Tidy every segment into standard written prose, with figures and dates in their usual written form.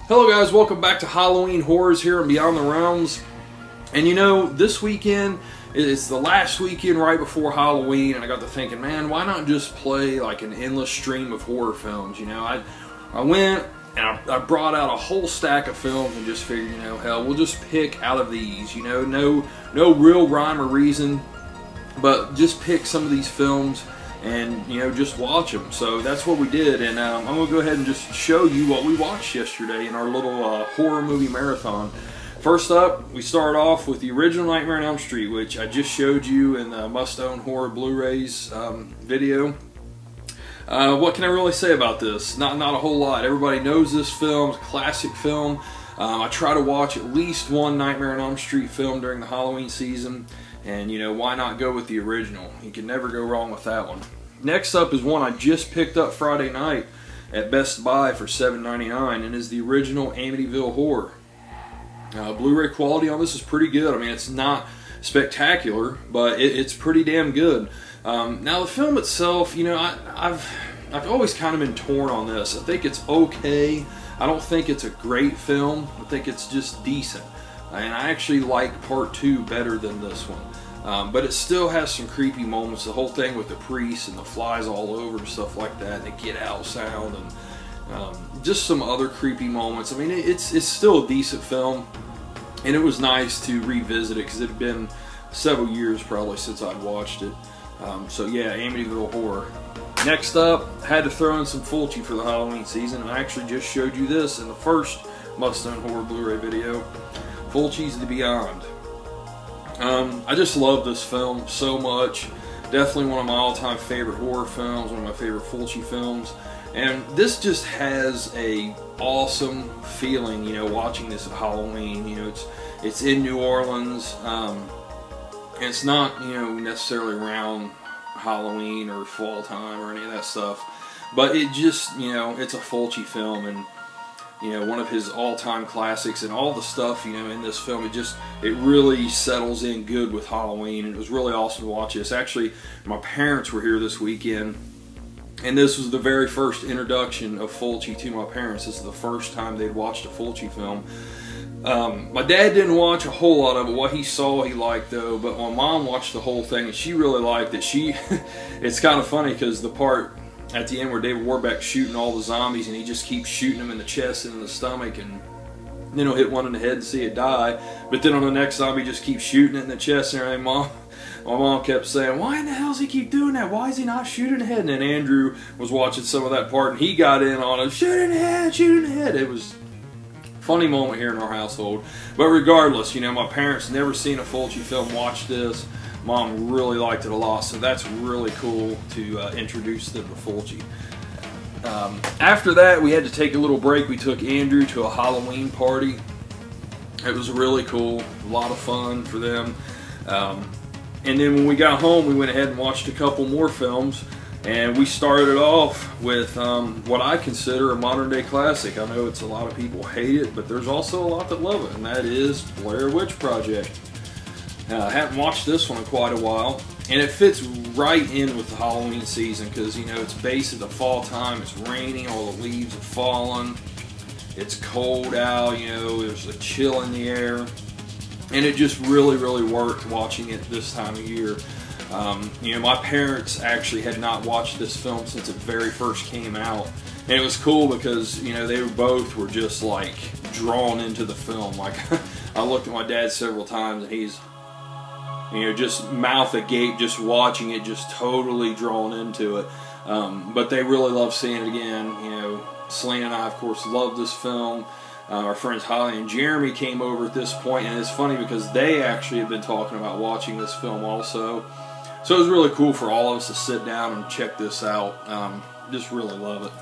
Hello guys, welcome back to Halloween Horrors here on Beyond the Realms. And you know, this weekend, it's the last weekend right before Halloween, and I got to thinking, man, why not just play like an endless stream of horror films? You know, I went and I brought out a whole stack of films and just figured, you know, hell, we'll just pick out of these, you know, no real rhyme or reason, but just pick some of these films and, you know, just watch them. So that's what we did, and I'm going to go ahead and just show you what we watched yesterday in our little horror movie marathon. First up, we start off with the original Nightmare on Elm Street, which I just showed you in the Must Own Horror Blu-rays video. What can I really say about this? Not a whole lot. Everybody knows this film. It's a classic film. I try to watch at least one Nightmare on Elm Street film during the Halloween season. And, you know, why not go with the original? You can never go wrong with that one. Next up is one I just picked up Friday night at Best Buy for $7.99, and is the original Amityville Horror. Blu-ray quality on this is pretty good. I mean, it's not spectacular, but it's pretty damn good. Now, the film itself, you know, I've always kind of been torn on this. I think it's okay. I don't think it's a great film. I think it's just decent. And I actually like part 2 better than this one. But it still has some creepy moments. The whole thing with the priest and the flies all over and stuff like that, and the Get Out sound, and just some other creepy moments. I mean, it's still a decent film, and it was nice to revisit it because it had been several years probably since I'd watched it. So yeah, Amityville Horror. Next up, had to throw in some Fulci for the Halloween season, and I actually just showed you this in the first Must Own Horror Blu-ray video. Fulci's The Beyond. I just love this film so much. Definitely one of my all-time favorite horror films, one of my favorite Fulci films. And this just has a awesome feeling, you know, watching this at Halloween. You know, it's in New Orleans. And it's not, you know, necessarily around Halloween or fall time or any of that stuff. But it just, you know, it's a Fulci film, and you know, one of his all-time classics, and all the stuff, you know, in this film, it really settles in good with Halloween, and it was really awesome to watch this. Actually, my parents were here this weekend, and this was the very first introduction of Fulci to my parents. This is the first time they'd watched a Fulci film. My dad didn't watch a whole lot of it. What he saw, he liked, though, but my mom watched the whole thing, and she really liked it. It's kind of funny because the part at the end where David Warbeck's shooting all the zombies, and he just keeps shooting them in the chest and in the stomach, and then he'll hit one in the head and see it die. But then on the next zombie, just keeps shooting it in the chest and everything. My mom kept saying, why in the hell does he keep doing that? Why is he not shooting the head? And then Andrew was watching some of that part, and he got in on it. Shoot in the head, shoot in the head. It was a funny moment here in our household. But regardless, you know, my parents never seen a Fulci film, watched this. Mom really liked it a lot, so that's really cool to introduce them to Fulci. After that, we had to take a little break. We took Andrew to a Halloween party. It was really cool, a lot of fun for them. And then when we got home, we went ahead and watched a couple more films, and we started off with what I consider a modern-day classic. I know a lot of people hate it, but there's also a lot that love it, and that is Blair Witch Project. I haven't watched this one in quite a while, and it fits right in with the Halloween season because, you know, it's based at the fall time. It's raining, all the leaves have fallen, it's cold out, you know, there's a chill in the air, and it just really worked watching it this time of year. You know, my parents actually had not watched this film since it very first came out, and it was cool because, you know, they both were just like drawn into the film. Like, I looked at my dad several times, and he's, you know, just mouth agape, just watching it, just totally drawn into it. But they really love seeing it again. You know, Selena and I, of course, love this film. Our friends Holly and Jeremy came over at this point, and it's funny because they actually have been talking about watching this film also. So it was really cool for all of us to sit down and check this out. Just really love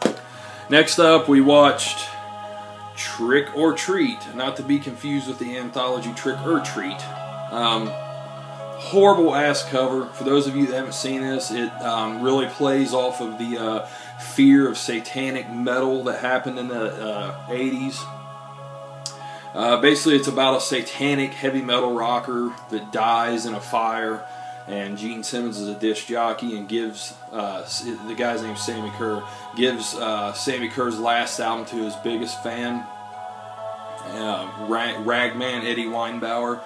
it. Next up, we watched Trick or Treat, not to be confused with the anthology Trick or Treat. Horrible ass cover. For those of you that haven't seen this, it really plays off of the fear of satanic metal that happened in the 80s. Basically, it's about a satanic heavy metal rocker that dies in a fire, and Gene Simmons is a disc jockey, and gives the guy's name's Sammy Kerr, gives Sammy Kerr's last album to his biggest fan, Ragman Eddie Weinbauer.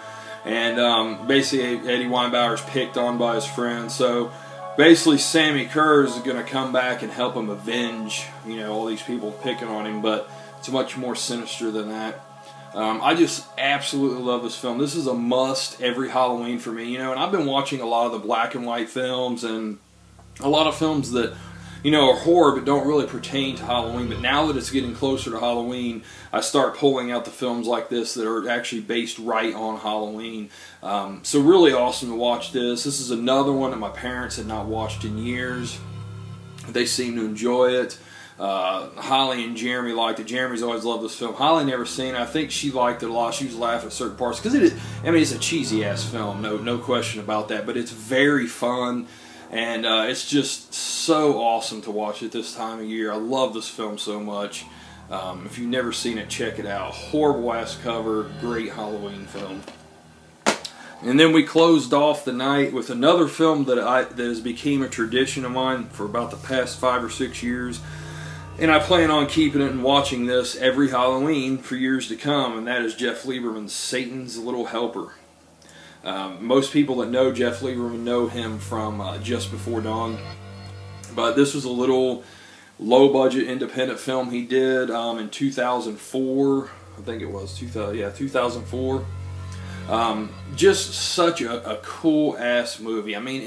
And basically Eddie Weinbauer's picked on by his friends, so basically Sammy Kerr is going to come back and help him avenge, you know, all these people picking on him, but it's much more sinister than that. I just absolutely love this film. This is a must every Halloween for me, you know, and I've been watching a lot of the black and white films and a lot of films that, you know, are horror but don't really pertain to Halloween. But now that it's getting closer to Halloween, I start pulling out the films like this that are actually based right on Halloween. So really awesome to watch this. This is another one that my parents had not watched in years. They seem to enjoy it. Holly and Jeremy liked it. Jeremy's always loved this film. Holly never seen it. I think she liked it a lot. She was laughing at certain parts because it is. I mean, it's a cheesy ass film, no question about that. But it's very fun, and it's just so awesome to watch at this time of year. I love this film so much. If you've never seen it, check it out. Horrible ass cover, great Halloween film. And then we closed off the night with another film that has become a tradition of mine for about the past 5 or 6 years. And I plan on keeping it and watching this every Halloween for years to come, and that is Jeff Lieberman's Satan's Little Helper. Most people that know Jeff Lieberman know him from Just Before Dawn, but this was a little low-budget independent film he did in 2004. I think it was 2004. Just such a cool-ass movie. I mean,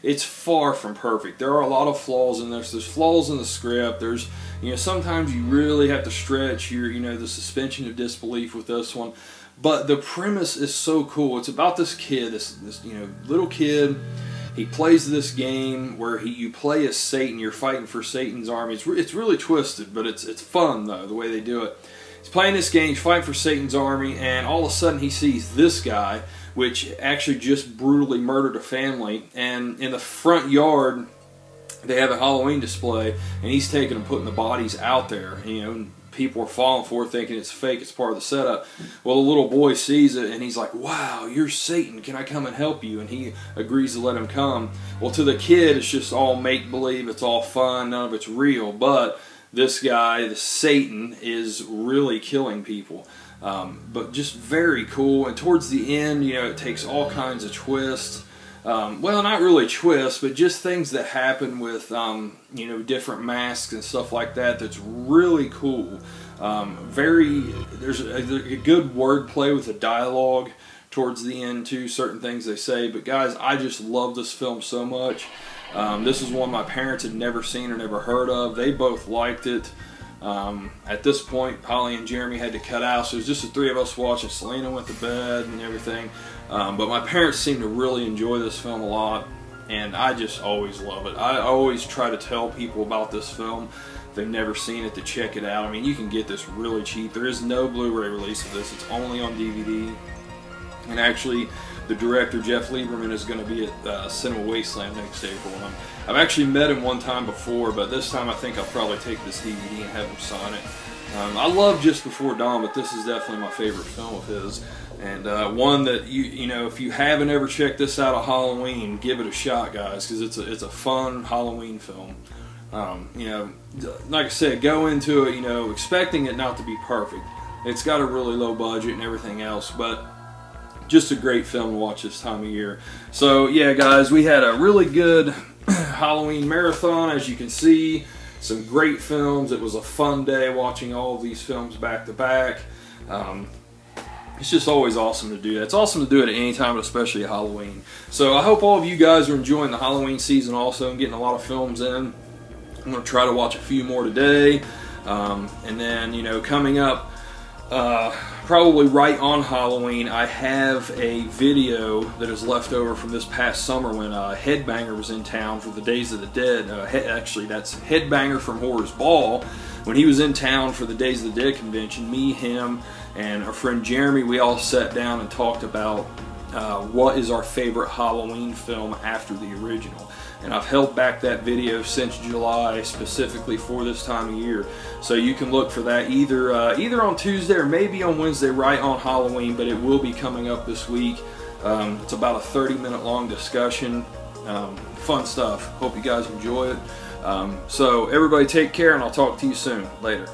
it's far from perfect. There are a lot of flaws in this. There's flaws in the script. There's, you know, sometimes you really have to stretch your, you know, the suspension of disbelief with this one. But the premise is so cool. It's about this kid, this you know, little kid. He plays this game where you play as Satan. You're fighting for Satan's army. It's really twisted, but it's fun though the way they do it. He's playing this game. He's fighting for Satan's army, and all of a sudden he sees this guy, which actually just brutally murdered a family. And in the front yard, they have a Halloween display, and he's taking and putting the bodies out there. You know, and people are falling for it, thinking it's fake, it's part of the setup. Well, the little boy sees it, and he's like, "Wow, you're Satan. Can I come and help you?" And he agrees to let him come. Well, to the kid, it's just all make-believe. It's all fun. None of it's real. But this guy, the Satan, is really killing people. But just very cool. And towards the end, you know, it takes all kinds of twists. Well, not really twists, but just things that happen with, you know, different masks and stuff like that. That's really cool. There's a good wordplay with the dialogue towards the end too. Certain things they say. But guys, I just love this film so much. This is one my parents had never seen or never heard of. They both liked it. At this point, Holly and Jeremy had to cut out, so it was just the three of us watching. Selena went to bed and everything. But my parents seem to really enjoy this film a lot, and I just always love it. I always try to tell people about this film if they've never seen it to check it out. I mean, you can get this really cheap. There is no Blu-ray release of this. It's only on DVD. And actually, the director, Jeff Lieberman, is going to be at Cinema Wasteland next April. And I've actually met him one time before, but this time I think I'll probably take this DVD and have him sign it. I love Just Before Dawn, but this is definitely my favorite film of his. And one that, you know, if you haven't ever checked this out at Halloween, give it a shot, guys, because it's a fun Halloween film. You know, like I said, go into it, you know, expecting it not to be perfect. It's got a really low budget and everything else, but just a great film to watch this time of year. So yeah, guys, we had a really good Halloween marathon, as you can see. Some great films. It was a fun day watching all of these films back to back. It's just always awesome to do that. It's awesome to do it at any time, but especially at Halloween. So I hope all of you guys are enjoying the Halloween season also and getting a lot of films in. I'm going to try to watch a few more today. And then, you know, coming up, probably right on Halloween, I have a video that is left over from this past summer when Headbanger was in town for the Days of the Dead. Actually, that's Headbanger from Horror's Ball. When he was in town for the Days of the Dead convention, me, him, and our friend Jeremy, we all sat down and talked about what is our favorite Halloween film after the original. And I've held back that video since July, specifically for this time of year. So you can look for that either on Tuesday or maybe on Wednesday right on Halloween, but it will be coming up this week. It's about a 30-minute long discussion. Fun stuff. Hope you guys enjoy it. So everybody take care, and I'll talk to you soon. Later.